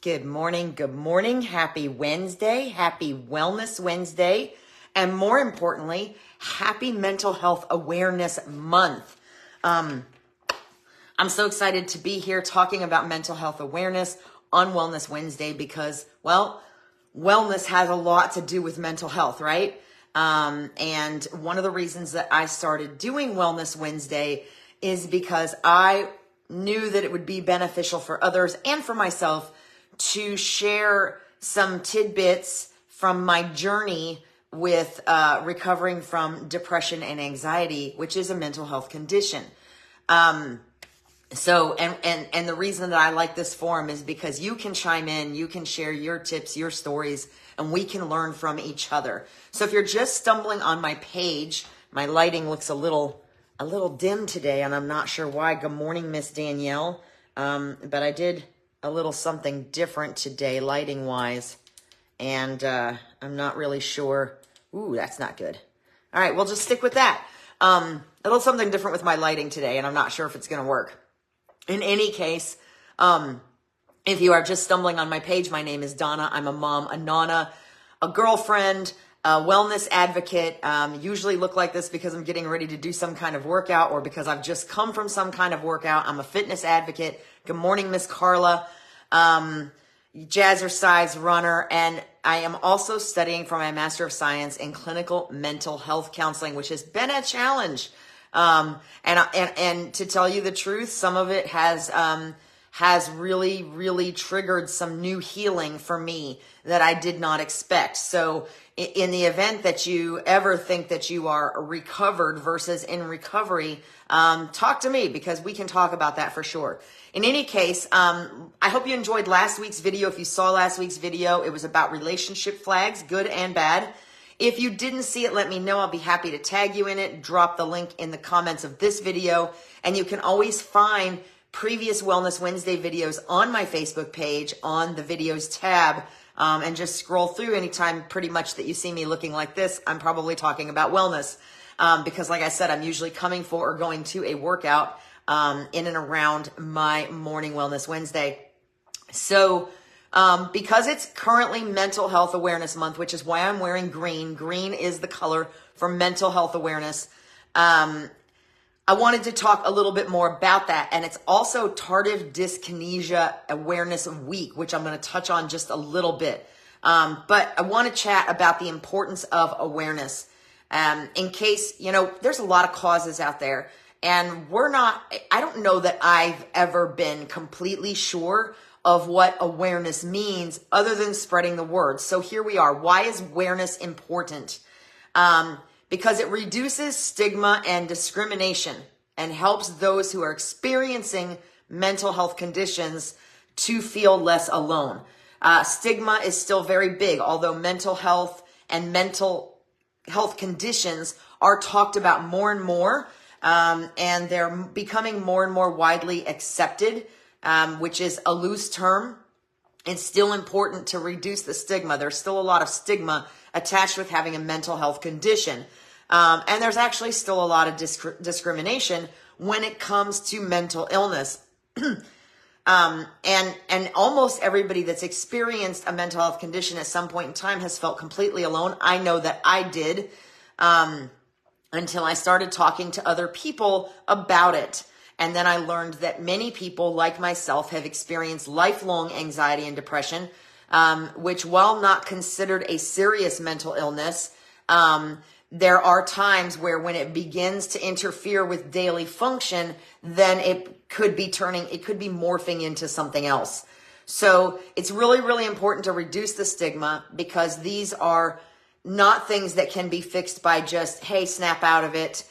Good morning. Good morning. Happy Wednesday. Happy Wellness Wednesday. And more importantly, happy Mental Health Awareness Month. I'm so excited to be here talking about mental health awareness on Wellness Wednesday because, well, wellness has a lot to do with mental health, right? And one of the reasons that I started doing Wellness Wednesday is because I knew that it would be beneficial for others and for myself to share some tidbits from my journey with recovering from depression and anxiety, which is a mental health condition. So the reason that I like this forum is because you can chime in, you can share your tips, your stories, and we can learn from each other. So if you're just stumbling on my page, my lighting looks a little dim today, and I'm not sure why. Good morning, Miss Danielle. But I did a little something different today, lighting wise, and I'm not really sure. Ooh, that's not good. All right, we'll just stick with that. A little something different with my lighting today, and I'm not sure if it's going to work. In any case, if you are just stumbling on my page, my name is Donna. I'm a mom, a nana, a girlfriend, a wellness advocate. Usually look like this because I'm getting ready to do some kind of workout or because I've just come from some kind of workout. I'm a fitness advocate. Good morning, Miss Carla. Jazzercise runner, and I am also studying for my Master of Science in Clinical Mental Health Counseling, which has been a challenge. And to tell you the truth, some of it has really triggered some new healing for me that I did not expect. So in the event that you ever think that you are recovered versus in recovery, talk to me because we can talk about that for sure. In any case, I hope you enjoyed last week's video. If you saw last week's video, it was about relationship flags, good and bad. If you didn't see it, let me know. I'll be happy to tag you in it. Drop the link in the comments of this video. And you can always find previous Wellness Wednesday videos on my Facebook page on the videos tab. And just scroll through anytime pretty much that you see me looking like this. I'm probably talking about wellness. Because like I said, I'm usually coming for or going to a workout in and around my morning Wellness Wednesday. So because it's currently Mental Health Awareness Month, which is why I'm wearing green. Green is the color for mental health awareness. I wanted to talk a little bit more about that. And it's also Tardive Dyskinesia Awareness Week, which I'm going to touch on just a little bit. But I want to chat about the importance of awareness. In case, there's a lot of causes out there. And I don't know that I've ever been completely sure of what awareness means other than spreading the word. So here we are. Why is awareness important? Because it reduces stigma and discrimination and helps those who are experiencing mental health conditions to feel less alone. Stigma is still very big, although mental health and mental health conditions are talked about more and more. And they're becoming more and more widely accepted, which is a loose term. It's still important to reduce the stigma. There's still a lot of stigma attached with having a mental health condition. And there's actually still a lot of discrimination when it comes to mental illness. And almost everybody that's experienced a mental health condition at some point in time has felt completely alone. I know that I did. Until I started talking to other people about it. And then I learned that many people like myself have experienced lifelong anxiety and depression, which while not considered a serious mental illness, there are times where when it begins to interfere with daily function, then it could be morphing into something else. So it's really, really important to reduce the stigma because these are not things that can be fixed by just, hey, snap out of it.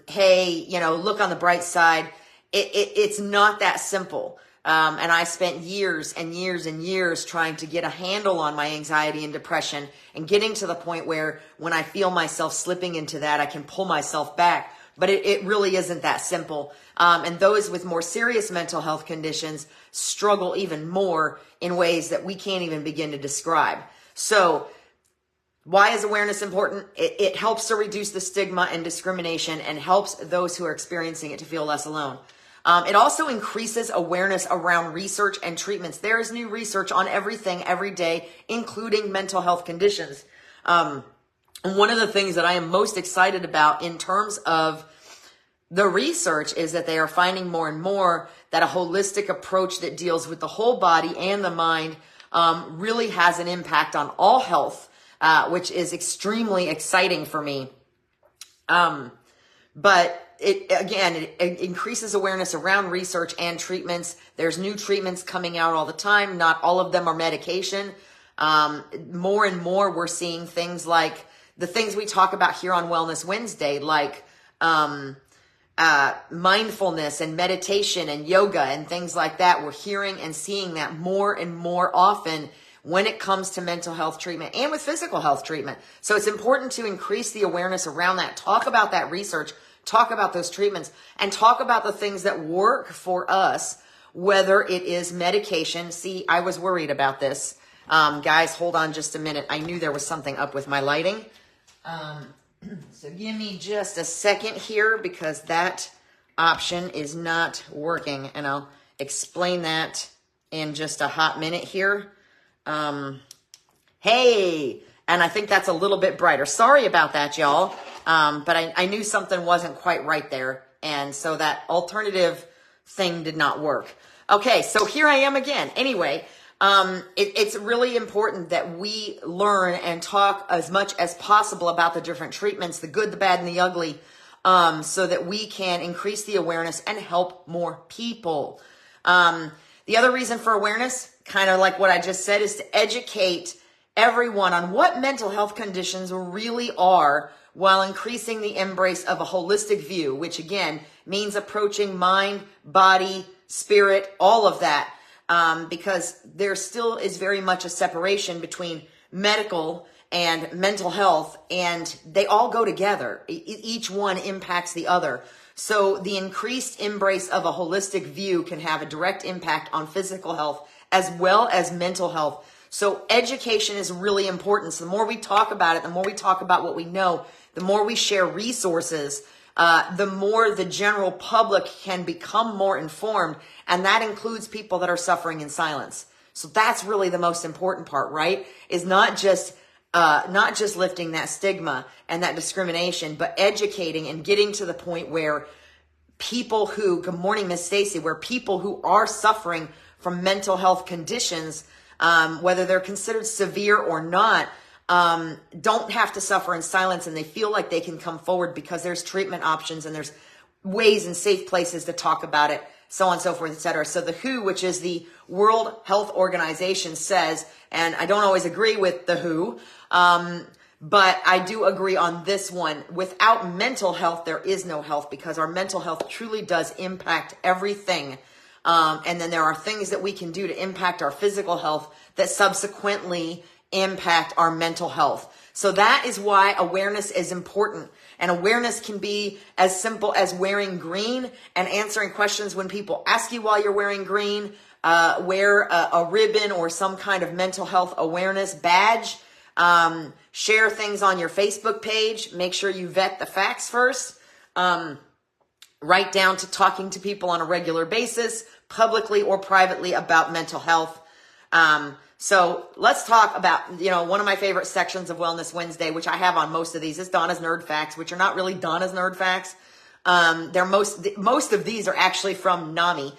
Hey, look on the bright side. It's not that simple. And I spent years and years and years trying to get a handle on my anxiety and depression and getting to the point where when I feel myself slipping into that, I can pull myself back. But it really isn't that simple. And those with more serious mental health conditions struggle even more in ways that we can't even begin to describe. So why is awareness important? It helps to reduce the stigma and discrimination and helps those who are experiencing it to feel less alone. It also increases awareness around research and treatments. There is new research on everything every day, including mental health conditions. And one of the things that I am most excited about in terms of the research is that they are finding more and more that a holistic approach that deals with the whole body and the mind really has an impact on all health, which is extremely exciting for me. But it increases awareness around research and treatments. There's new treatments coming out all the time. Not all of them are medication. More and more we're seeing things like the things we talk about here on Wellness Wednesday, like mindfulness and meditation and yoga and things like that. We're hearing and seeing that more and more often when it comes to mental health treatment and with physical health treatment. So it's important to increase the awareness around that. Talk about that research, talk about those treatments, and talk about the things that work for us, whether it is medication. See, I was worried about this. Guys, hold on just a minute. I knew there was something up with my lighting. So give me just a second here because that option is not working, and I'll explain that in just a hot minute here. Hey, and I think that's a little bit brighter. Sorry about that, y'all. But I knew something wasn't quite right there. And so that alternative thing did not work. Okay, so here I am again. Anyway, it's really important that we learn and talk as much as possible about the different treatments, the good, the bad, and the ugly, so that we can increase the awareness and help more people. The other reason for awareness, kind of like what I just said, is to educate everyone on what mental health conditions really are while increasing the embrace of a holistic view, which again means approaching mind, body, spirit, all of that, because there still is very much a separation between medical and mental health, and they all go together. Each one impacts the other. So the increased embrace of a holistic view can have a direct impact on physical health as well as mental health. So education is really important. So the more we talk about it, the more we talk about what we know, the more we share resources, the more the general public can become more informed. And that includes people that are suffering in silence. So that's really the most important part, right? Is not just lifting that stigma and that discrimination, but educating and getting to the point where people who, good morning, Miss Stacy, where people who are suffering from mental health conditions, whether they're considered severe or not, don't have to suffer in silence, and they feel like they can come forward because there's treatment options and there's ways and safe places to talk about it, so on and so forth, etc. So the WHO, which is the World Health Organization, says, and I don't always agree with the WHO, but I do agree on this one. Without mental health, there is no health, because our mental health truly does impact everything. And then there are things that we can do to impact our physical health that subsequently impact our mental health. So that is why awareness is important. And awareness can be as simple as wearing green and answering questions when people ask you while you're wearing green. Wear a ribbon or some kind of mental health awareness badge. Share things on your Facebook page. Make sure you vet the facts first. Right down to talking to people on a regular basis, publicly or privately, about mental health. So let's talk about, one of my favorite sections of Wellness Wednesday, which I have on most of these, is Donna's Nerd Facts, which are not really Donna's Nerd Facts. Most of these are actually from NAMI.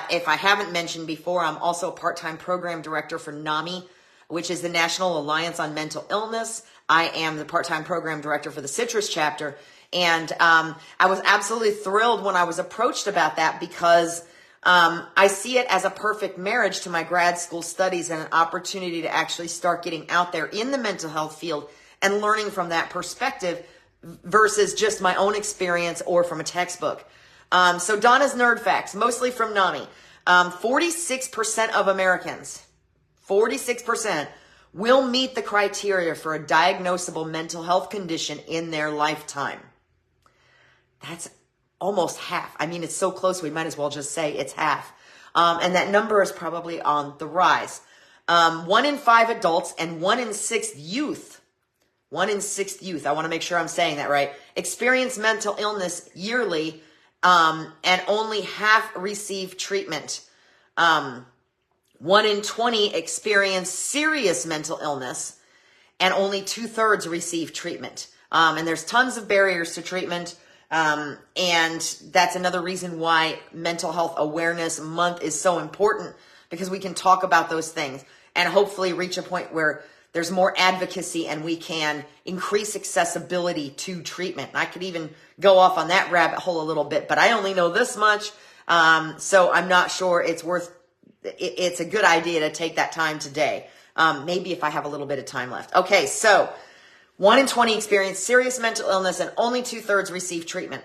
If I haven't mentioned before, I'm also a part-time program director for NAMI, which is the National Alliance on Mental Illness. I am the part-time program director for the Citrus chapter. And I was absolutely thrilled when I was approached about that, because I see it as a perfect marriage to my grad school studies and an opportunity to actually start getting out there in the mental health field and learning from that perspective versus just my own experience or from a textbook. So Donna's Nerd Facts, mostly from NAMI. 46% of Americans, 46%, will meet the criteria for a diagnosable mental health condition in their lifetime. That's almost half. I mean, it's so close, we might as well just say it's half. And that number is probably on the rise. 1 in 5 adults and 1 in 6 youth, I want to make sure I'm saying that right, experience mental illness yearly, and only half receive treatment. 1 in 20 experience serious mental illness, and only 2/3 receive treatment. And there's tons of barriers to treatment. And that's another reason why Mental Health Awareness Month is so important, because we can talk about those things and hopefully reach a point where there's more advocacy and we can increase accessibility to treatment. And I could even go off on that rabbit hole a little bit, but I only know this much. So I'm not sure it's a good idea to take that time today. Maybe if I have a little bit of time left. Okay, so 1 in 20 experience serious mental illness and only 2/3 receive treatment.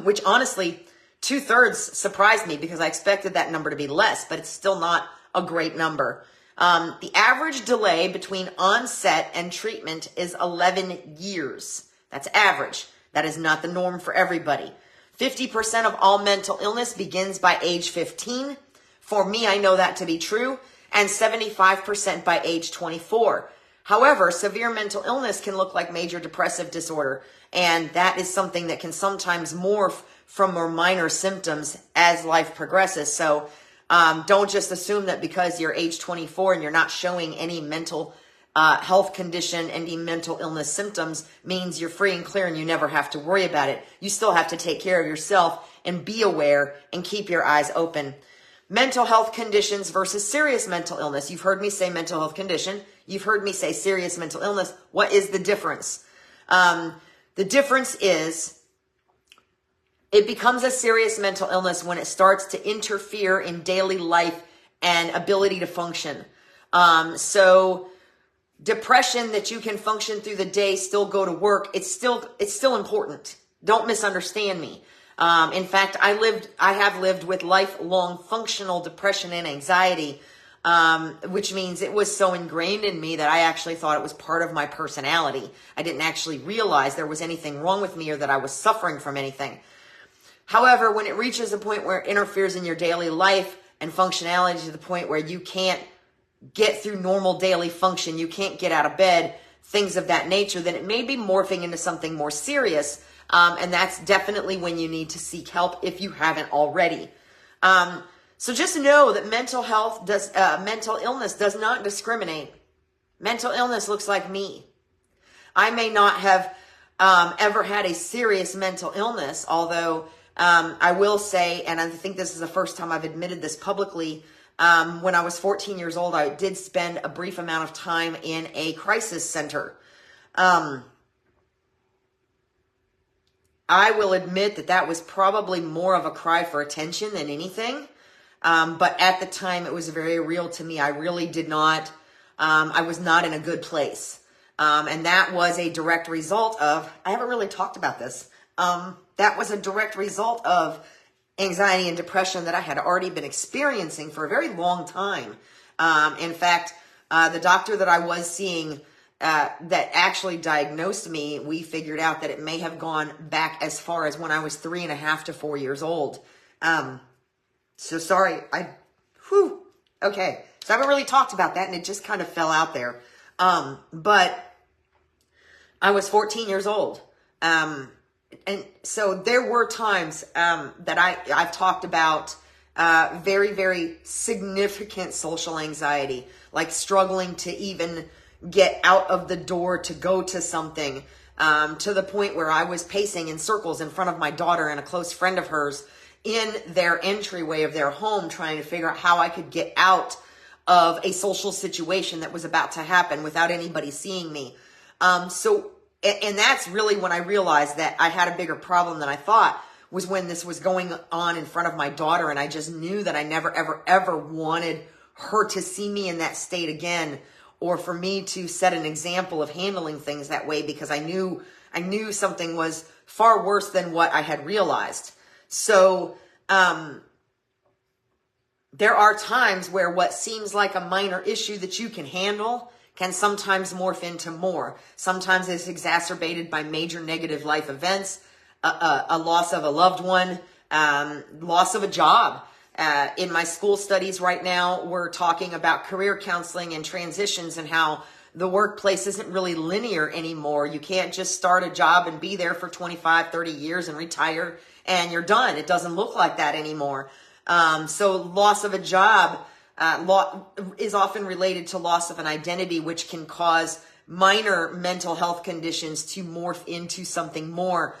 Which honestly, 2/3 surprised me because I expected that number to be less, but it's still not a great number. The average delay between onset and treatment is 11 years. That's average. That is not the norm for everybody. 50% of all mental illness begins by age 15. For me, I know that to be true. And 75% by age 24. However, severe mental illness can look like major depressive disorder, and that is something that can sometimes morph from more minor symptoms as life progresses. So don't just assume that because you're age 24 and you're not showing any mental health condition, any mental illness symptoms, means you're free and clear and you never have to worry about it. You still have to take care of yourself and be aware and keep your eyes open. Mental health conditions versus serious mental illness. You've heard me say mental health condition. You've heard me say serious mental illness. What is the difference? The difference is it becomes a serious mental illness when it starts to interfere in daily life and ability to function. So depression that you can function through the day, still go to work, it's still important. Don't misunderstand me. In fact, I have lived with lifelong functional depression and anxiety, which means it was so ingrained in me that I actually thought it was part of my personality. I didn't actually realize there was anything wrong with me or that I was suffering from anything. However, when it reaches a point where it interferes in your daily life and functionality to the point where you can't get through normal daily function, you can't get out of bed, things of that nature, then it may be morphing into something more serious. And that's definitely when you need to seek help if you haven't already. So just know that mental illness does not discriminate. Mental illness looks like me. I may not have ever had a serious mental illness, although I will say, and I think this is the first time I've admitted this publicly, when I was 14 years old, I did spend a brief amount of time in a crisis center. I will admit that was probably more of a cry for attention than anything. But at the time, it was very real to me. I really did not, I was not in a good place. And that was a direct result of, I haven't really talked about this. That was a direct result of anxiety and depression that I had already been experiencing for a very long time. In fact, the doctor that I was seeing that actually diagnosed me, we figured out that it may have gone back as far as when I was 3.5 to 4 years old. So sorry, okay. So I haven't really talked about that and it just kind of fell out there. But I was 14 years old. And so there were times, that I've talked about, very, very significant social anxiety, like struggling to even get out of the door to go to something, to the point where I was pacing in circles in front of my daughter and a close friend of hers in their entryway of their home, trying to figure out how I could get out of a social situation that was about to happen without anybody seeing me. And that's really when I realized that I had a bigger problem than I thought, was when this was going on in front of my daughter. And I just knew that I never, ever, ever wanted her to see me in that state again, or for me to set an example of handling things that way, because I knew something was far worse than what I had realized. So, there are times where what seems like a minor issue that you can handle can sometimes morph into more. Sometimes it's exacerbated by major negative life events, a loss of a loved one, loss of a job. In my school studies right now, we're talking about career counseling and transitions and how the workplace isn't really linear anymore. You can't just start a job and be there for 25, 30 years and retire and you're done. It doesn't look like that anymore. So loss of a job is often related to loss of an identity, which can cause minor mental health conditions to morph into something more.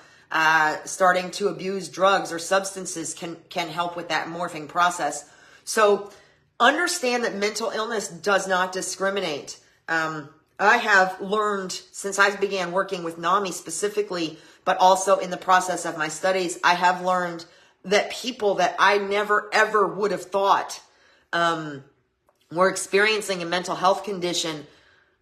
Starting to abuse drugs or substances can help with that morphing process. So understand that mental illness does not discriminate. I have learned since I began working with NAMI specifically, but also in the process of my studies, I have learned that people that I never ever would have thought were experiencing a mental health condition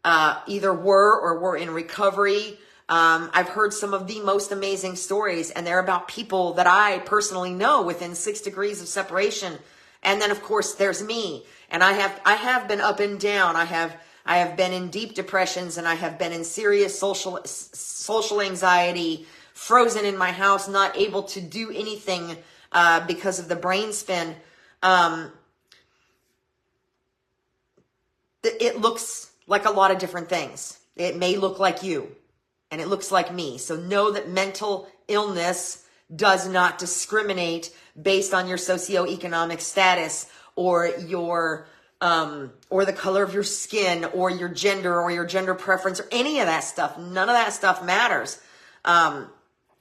either were or were in recovery. I've heard some of the most amazing stories, and they're about people that I personally know within 6 degrees of separation. And then, of course, there's me. And I have been up and down. I have been in deep depressions, and I have been in serious social anxiety, frozen in my house, not able to do anything because of the brain spin. It looks like a lot of different things. It may look like you, and it looks like me. So know that mental illness does not discriminate based on your socioeconomic status or your or the color of your skin or your gender preference or any of that stuff. None of that stuff matters.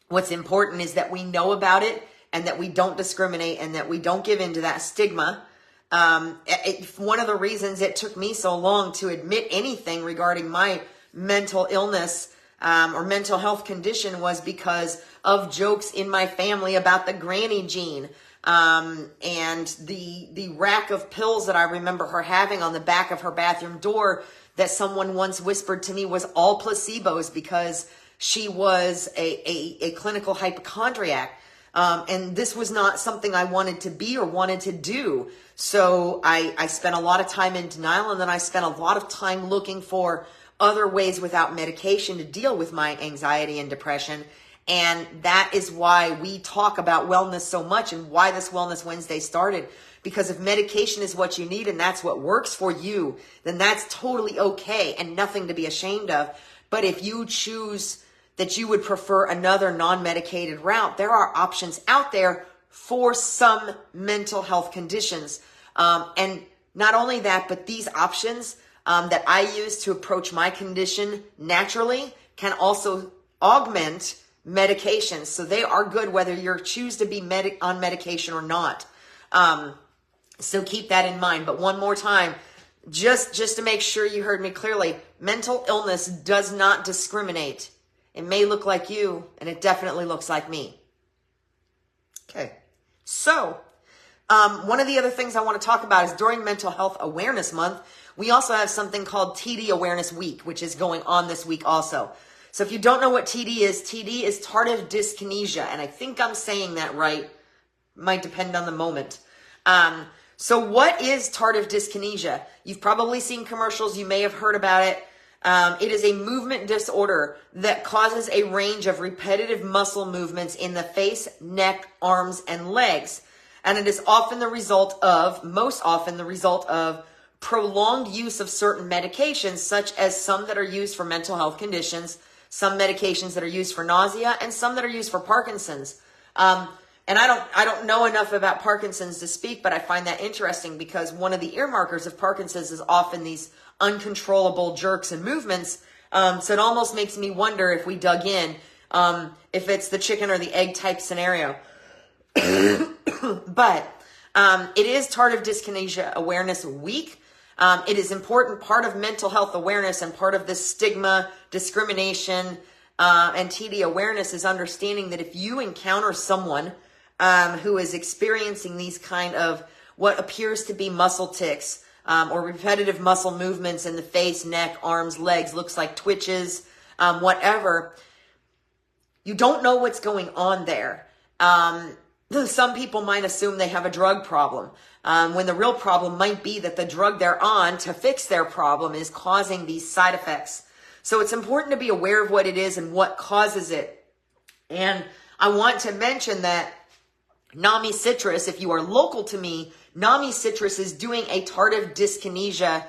What's important is that we know about it and that we don't discriminate and that we don't give in to that stigma. One of the reasons it took me so long to admit anything regarding my mental illness or mental health condition was because of jokes in my family about the granny gene. And the rack of pills that I remember her having on the back of her bathroom door that someone once whispered to me was all placebos because she was a clinical hypochondriac. And this was not something I wanted to be or wanted to do. So I spent a lot of time in denial, and then I spent a lot of time looking for other ways without medication to deal with my anxiety and depression. And that is why we talk about wellness so much and why this Wellness Wednesday started. Because if medication is what you need and that's what works for you, then that's totally okay and nothing to be ashamed of. But if you choose that you would prefer another non-medicated route, there are options out there for some mental health conditions. And not only that, but these options that I use to approach my condition naturally can also augment medications. So they are good whether you choose to be on medication or not. So keep that in mind. But one more time, just to make sure you heard me clearly, mental illness does not discriminate. It may look like you, and it definitely looks like me. Okay. So one of the other things I want to talk about is during Mental Health Awareness Month, we also have something called TD Awareness Week, which is going on this week also. So if you don't know what TD is tardive dyskinesia, and I think I'm saying that right. Might depend on the moment. So what is tardive dyskinesia? You've probably seen commercials. You may have heard about it. It is a movement disorder that causes a range of repetitive muscle movements in the face, neck, arms, and legs. And it is most often the result of prolonged use of certain medications, such as some that are used for mental health conditions, some medications that are used for nausea, and some that are used for Parkinson's. And I don't know enough about Parkinson's to speak, but I find that interesting because one of the earmarkers of Parkinson's is often these uncontrollable jerks and movements. So it almost makes me wonder if we dug in, if it's the chicken or the egg type scenario. But it is Tardive Dyskinesia Awareness Week. It is important part of mental health awareness and part of this stigma, discrimination, and TD awareness is understanding that if you encounter someone who is experiencing these kind of what appears to be muscle tics or repetitive muscle movements in the face, neck, arms, legs, looks like twitches, whatever, you don't know what's going on there. Some people might assume they have a drug problem, when the real problem might be that the drug they're on to fix their problem is causing these side effects. So it's important to be aware of what it is and what causes it. And I want to mention that NAMI Citrus, if you are local to me, NAMI Citrus is doing a tardive dyskinesia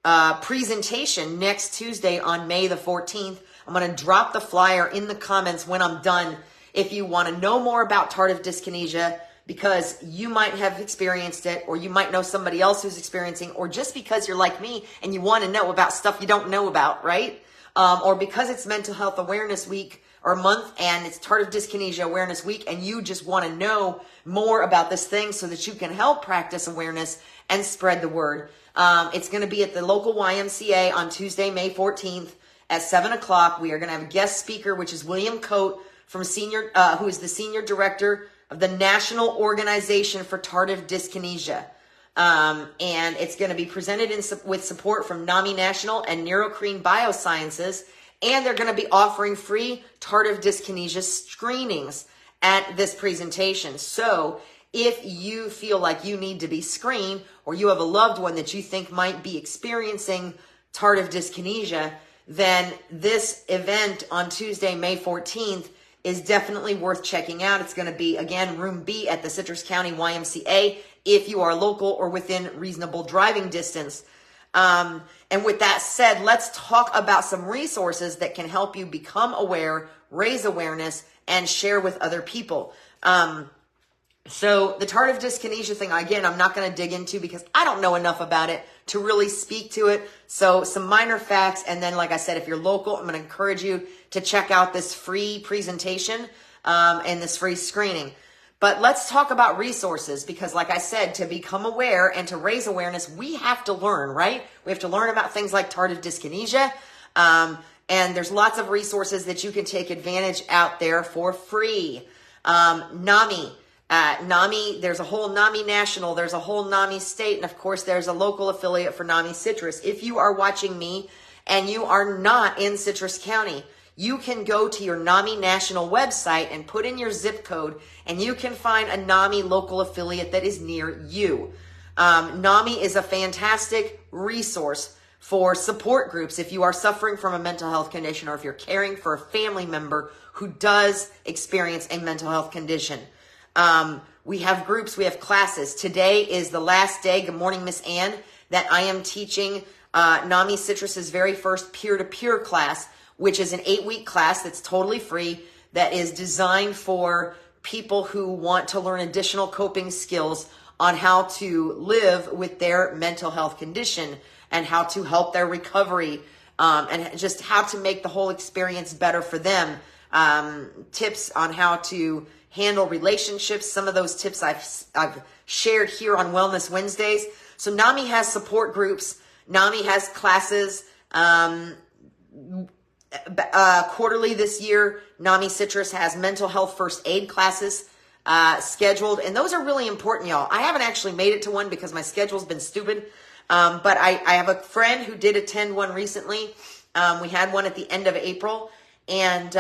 presentation next Tuesday on May the 14th. I'm going to drop the flyer in the comments when I'm done. If you want to know more about tardive dyskinesia, because you might have experienced it, or you might know somebody else who's experiencing, or just because you're like me and you want to know about stuff you don't know about, right? Or because it's Mental Health Awareness Week or month, and it's Tardive Dyskinesia Awareness Week, and you just want to know more about this thing so that you can help practice awareness and spread the word. It's going to be at the local YMCA on Tuesday, May 14th at 7 o'clock. We are going to have a guest speaker, which is William Coate, who is the Senior Director of the National Organization for Tardive Dyskinesia. And it's going to be presented with support from NAMI National and Neurocrene Biosciences. And they're going to be offering free tardive dyskinesia screenings at this presentation. So if you feel like you need to be screened, or you have a loved one that you think might be experiencing tardive dyskinesia, then this event on Tuesday, May 14th is definitely worth checking out. It's going to be, again, room B at the Citrus County YMCA if you are local or within reasonable driving distance. And with that said, let's talk about some resources that can help you become aware, raise awareness, and share with other people. So the tardive dyskinesia thing, again, I'm not going to dig into because I don't know enough about it to really speak to it. So some minor facts. And then, like I said, if you're local, I'm going to encourage you to check out this free presentation and this free screening. But let's talk about resources because, like I said, to become aware and to raise awareness, we have to learn, right? We have to learn about things like tardive dyskinesia. And there's lots of resources that you can take advantage out there for free. NAMI. NAMI, there's a whole NAMI National, there's a whole NAMI State, and of course there's a local affiliate for NAMI Citrus. If you are watching me and you are not in Citrus County, you can go to your NAMI National website and put in your zip code, and you can find a NAMI local affiliate that is near you. NAMI is a fantastic resource for support groups if you are suffering from a mental health condition, or if you're caring for a family member who does experience a mental health condition. We have groups, we have classes. Today is the last day, good morning, Miss Ann, that I am teaching NAMI Citrus's very first peer-to-peer class, which is an 8-week class that's totally free, that is designed for people who want to learn additional coping skills on how to live with their mental health condition and how to help their recovery, and just how to make the whole experience better for them. Tips on how to handle relationships. Some of those tips I've shared here on Wellness Wednesdays. So NAMI has support groups. NAMI has classes. Quarterly this year, NAMI Citrus has mental health first aid classes scheduled. And those are really important, y'all. I haven't actually made it to one because my schedule's been stupid. But I have a friend who did attend one recently. We had one at the end of April. And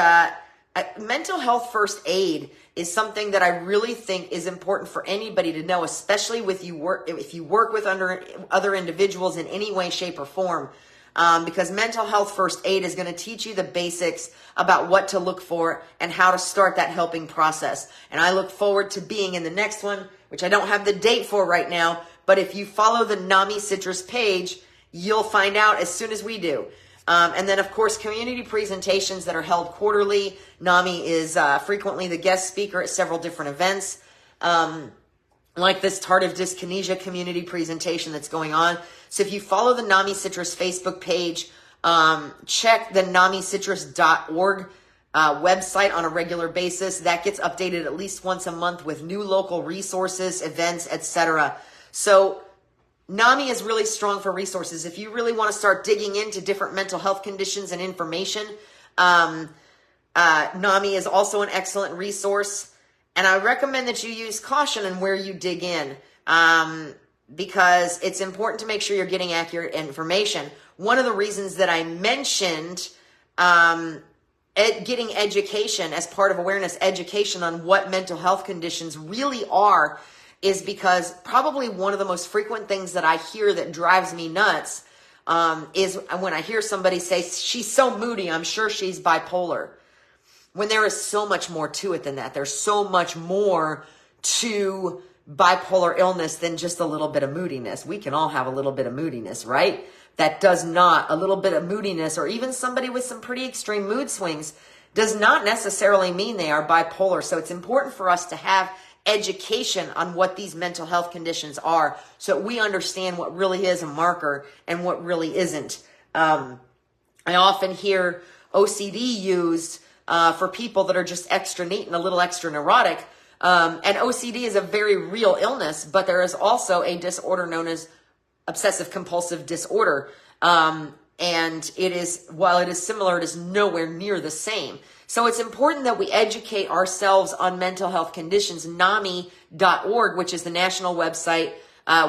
mental health first aid is something that I really think is important for anybody to know, especially if you work with other individuals in any way, shape, or form. Because mental health first aid is going to teach you the basics about what to look for and how to start that helping process. And I look forward to being in the next one, which I don't have the date for right now. But if you follow the NAMI Citrus page, you'll find out as soon as we do. And then, of course, community presentations that are held quarterly. NAMI is frequently the guest speaker at several different events, like this Tardive Dyskinesia community presentation that's going on. So if you follow the NAMI Citrus Facebook page, check the NAMICitrus.org website on a regular basis. That gets updated at least once a month with new local resources, events, etc. So NAMI is really strong for resources. If you really want to start digging into different mental health conditions and information, NAMI is also an excellent resource. And I recommend that you use caution in where you dig in, because it's important to make sure you're getting accurate information. One of the reasons that I mentioned getting education as part of awareness education on what mental health conditions really are is because probably one of the most frequent things that I hear that drives me nuts is when I hear somebody say, she's so moody, I'm sure she's bipolar. When there is so much more to it than that. There's so much more to bipolar illness than just a little bit of moodiness. We can all have a little bit of moodiness, right? That does not, a little bit of moodiness, or even somebody with some pretty extreme mood swings, does not necessarily mean they are bipolar. So it's important for us to have education on what these mental health conditions are, so we understand what really is a marker and what really isn't. I often hear OCD used for people that are just extra neat and a little extra neurotic. And OCD is a very real illness, but there is also a disorder known as obsessive compulsive disorder. And it is, while it is similar, it is nowhere near the same. So it's important that we educate ourselves on mental health conditions. NAMI.org, which is the national website,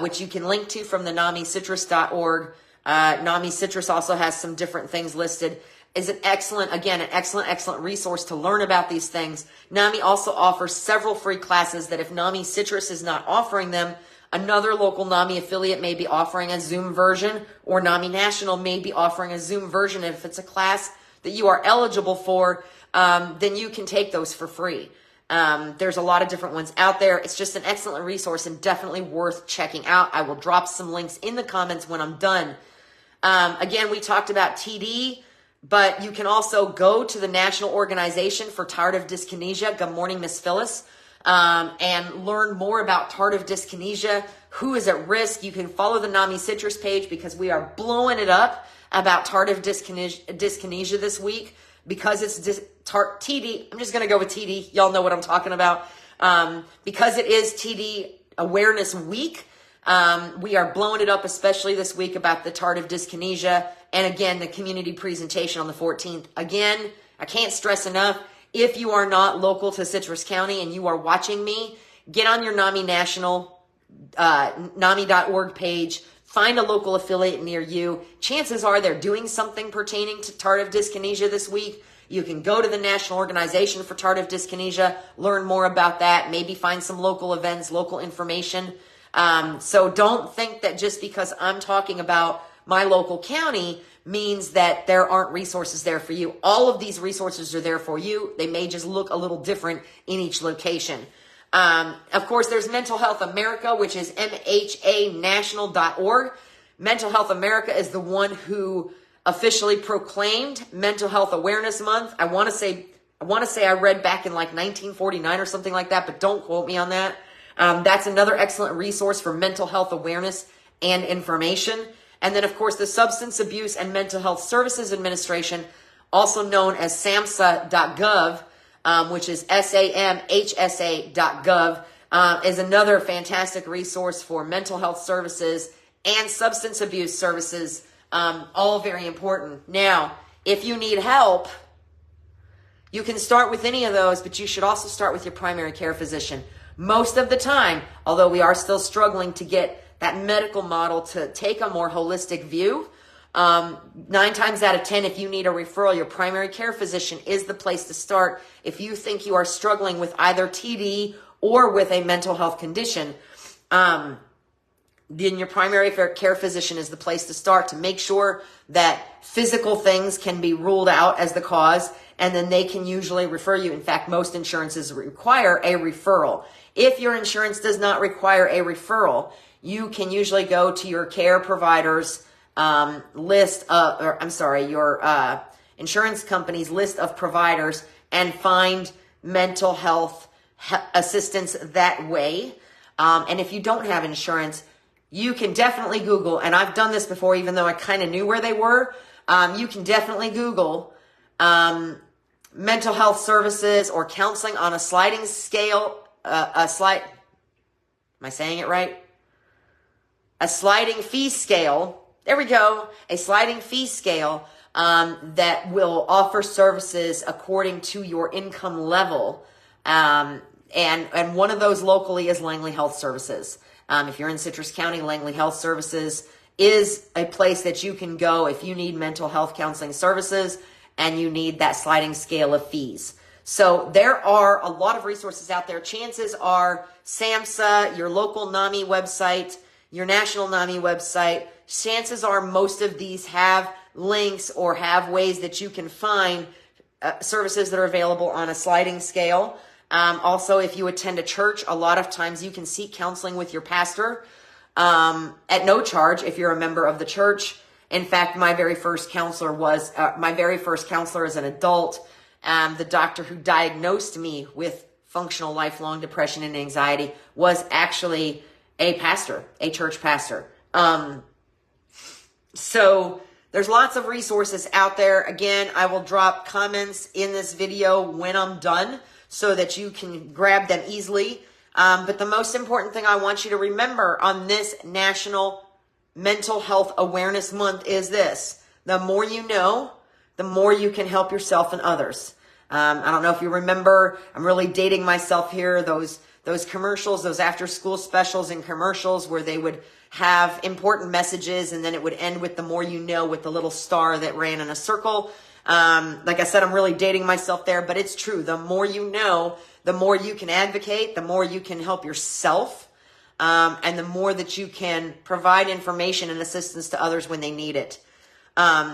which you can link to from the NAMIcitrus.org. NAMI Citrus also has some different things listed. Is an excellent resource to learn about these things. NAMI also offers several free classes that if NAMI Citrus is not offering them, another local NAMI affiliate may be offering a Zoom version, or NAMI National may be offering a Zoom version. If it's a class that you are eligible for, then you can take those for free. There's a lot of different ones out there. It's just an excellent resource and definitely worth checking out. I will drop some links in the comments when I'm done. Again, we talked about TD, but you can also go to the National Organization for Tardive Dyskinesia. Good morning, Miss Phyllis. And learn more about tardive dyskinesia, who is at risk. You can follow the NAMI Citrus page because we are blowing it up about tardive dyskinesia this week because it's TD. I'm just going to go with TD. Y'all know what I'm talking about. Because it is TD Awareness Week, we are blowing it up, especially this week, about the tardive dyskinesia. And again, the community presentation on the 14th. Again, I can't stress enough, if you are not local to Citrus County and you are watching me, get on your NAMI National, NAMI.org page, find a local affiliate near you. Chances are they're doing something pertaining to tardive dyskinesia this week. You can go to the National Organization for Tardive Dyskinesia, learn more about that, maybe find some local events, local information. So don't think that just because I'm talking about my local county means that there aren't resources there for you. All of these resources are there for you. They may just look a little different in each location. Of course, there's Mental Health America, which is MHAnational.org. Mental Health America is the one who officially proclaimed Mental Health Awareness Month. I want to say I read back in like 1949 or something like that, but don't quote me on that. That's another excellent resource for mental health awareness and information. And then, of course, the Substance Abuse and Mental Health Services Administration, also known as SAMHSA.gov, which is SAMHSA.gov, is another fantastic resource for mental health services and substance abuse services, all very important. Now, if you need help, you can start with any of those, but you should also start with your primary care physician. Most of the time, although we are still struggling to get that medical model to take a more holistic view, 9 times out of 10, if you need a referral, your primary care physician is the place to start. If you think you are struggling with either TD or with a mental health condition, then your primary care physician is the place to start to make sure that physical things can be ruled out as the cause, and then they can usually refer you. In fact, most insurances require a referral. If your insurance does not require a referral, you can usually go to your care provider's your insurance company's list of providers and find mental health assistance that way. And if you don't have insurance, you can definitely Google, and I've done this before, even though I kind of knew where they were. You can definitely Google mental health services or counseling on a sliding scale, am I saying it right? A sliding fee scale. There we go. A sliding fee scale that will offer services according to your income level. And one of those locally is Langley Health Services. If you're in Citrus County, Langley Health Services is a place that you can go if you need mental health counseling services and you need that sliding scale of fees. So there are a lot of resources out there. Chances are SAMHSA, your local NAMI website, your national NAMI website, chances are most of these have links or have ways that you can find services that are available on a sliding scale. Also, if you attend a church, a lot of times you can seek counseling with your pastor at no charge if you're a member of the church. In fact, my very first counselor as an adult. The doctor who diagnosed me with functional lifelong depression and anxiety was actually a pastor, a church pastor. So there's lots of resources out there. Again, I will drop comments in this video when I'm done so that you can grab them easily. But the most important thing I want you to remember on this National Mental Health Awareness Month is this: the more you know, the more you can help yourself and others. I don't know if you remember, I'm really dating myself here, those commercials, those after school specials and commercials where they would have important messages and then it would end with the more you know with the little star that ran in a circle. Like I said, I'm really dating myself there, but it's true. The more you know, the more you can advocate, the more you can help yourself, and the more that you can provide information and assistance to others when they need it.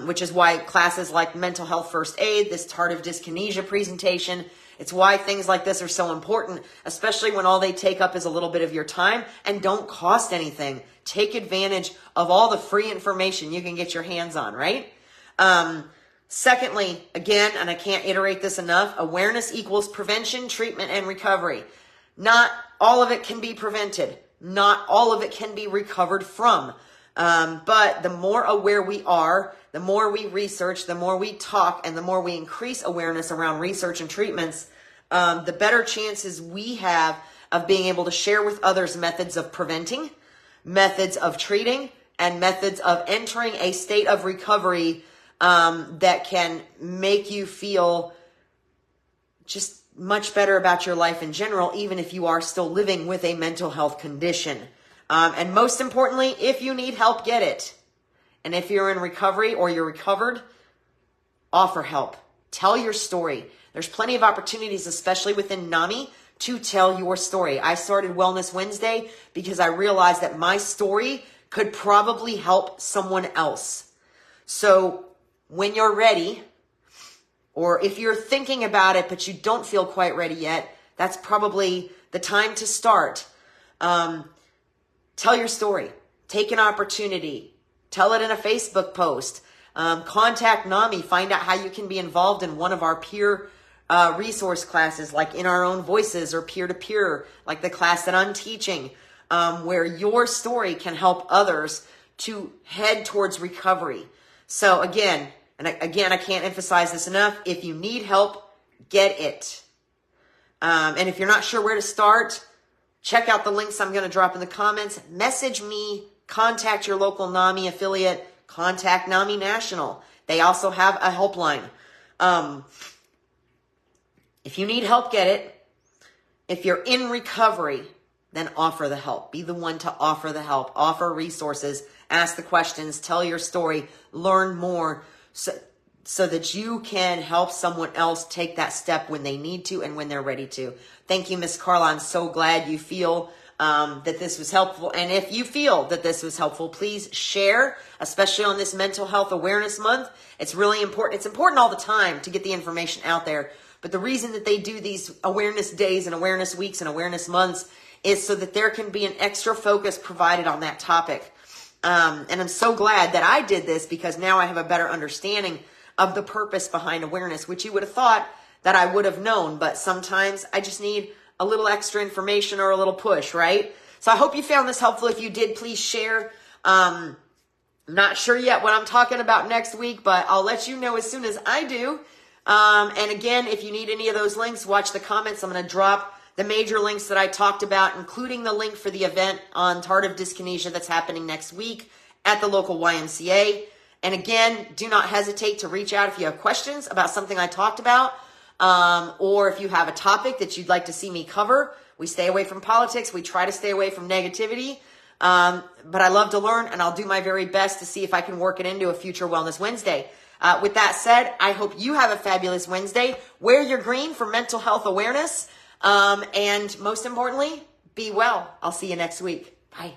Which is why classes like Mental Health First Aid, this Tardive Dyskinesia presentation, it's why things like this are so important, especially when all they take up is a little bit of your time and don't cost anything. Take advantage of all the free information you can get your hands on, right? Secondly, again, and I can't iterate this enough, awareness equals prevention, treatment, and recovery. Not all of it can be prevented. Not all of it can be recovered from. But the more aware we are, the more we research, the more we talk, and the more we increase awareness around research and treatments, the better chances we have of being able to share with others methods of preventing, methods of treating, and methods of entering a state of recovery that can make you feel just much better about your life in general, even if you are still living with a mental health condition. And most importantly, if you need help, get it. And if you're in recovery or you're recovered, offer help. Tell your story. There's plenty of opportunities, especially within NAMI, to tell your story. I started Wellness Wednesday because I realized that my story could probably help someone else. So when you're ready, or if you're thinking about it but you don't feel quite ready yet, that's probably the time to start. Tell your story. Take an opportunity. Tell it in a Facebook post. Contact NAMI. Find out how you can be involved in one of our peer resource classes, like In Our Own Voices or peer-to-peer, like the class that I'm teaching, where your story can help others to head towards recovery. So again, I can't emphasize this enough. If you need help, get it. And if you're not sure where to start, check out the links I'm going to drop in the comments. Message me, contact your local NAMI affiliate, contact NAMI National. They also have a helpline. If you need help, get it. If you're in recovery, then offer the help. Be the one to offer the help. Offer resources. Ask the questions. Tell your story. Learn more so that you can help someone else take that step when they need to and when they're ready to. Thank you, Miss Carla. I'm so glad you feel that this was helpful. And if you feel that this was helpful, please share, especially on this Mental Health Awareness Month. It's really important. It's important all the time to get the information out there. But the reason that they do these awareness days and awareness weeks and awareness months is so that there can be an extra focus provided on that topic. And I'm so glad that I did this, because now I have a better understanding of the purpose behind awareness, which you would have thought that I would have known. But sometimes I just need a little extra information or a little push, right? So I hope you found this helpful. If you did, please share. Not sure yet what I'm talking about next week, but I'll let you know as soon as I do. And again, if you need any of those links, watch the comments. I'm going to drop the major links that I talked about, including the link for the event on Tardive Dyskinesia that's happening next week at the local YMCA. And again, do not hesitate to reach out if you have questions about something I talked about, or if you have a topic that you'd like to see me cover. We stay away from politics. We try to stay away from negativity. But I love to learn, and I'll do my very best to see if I can work it into a future Wellness Wednesday. With that said, I hope you have a fabulous Wednesday. Wear your green for mental health awareness. And most importantly, be well. I'll see you next week. Bye.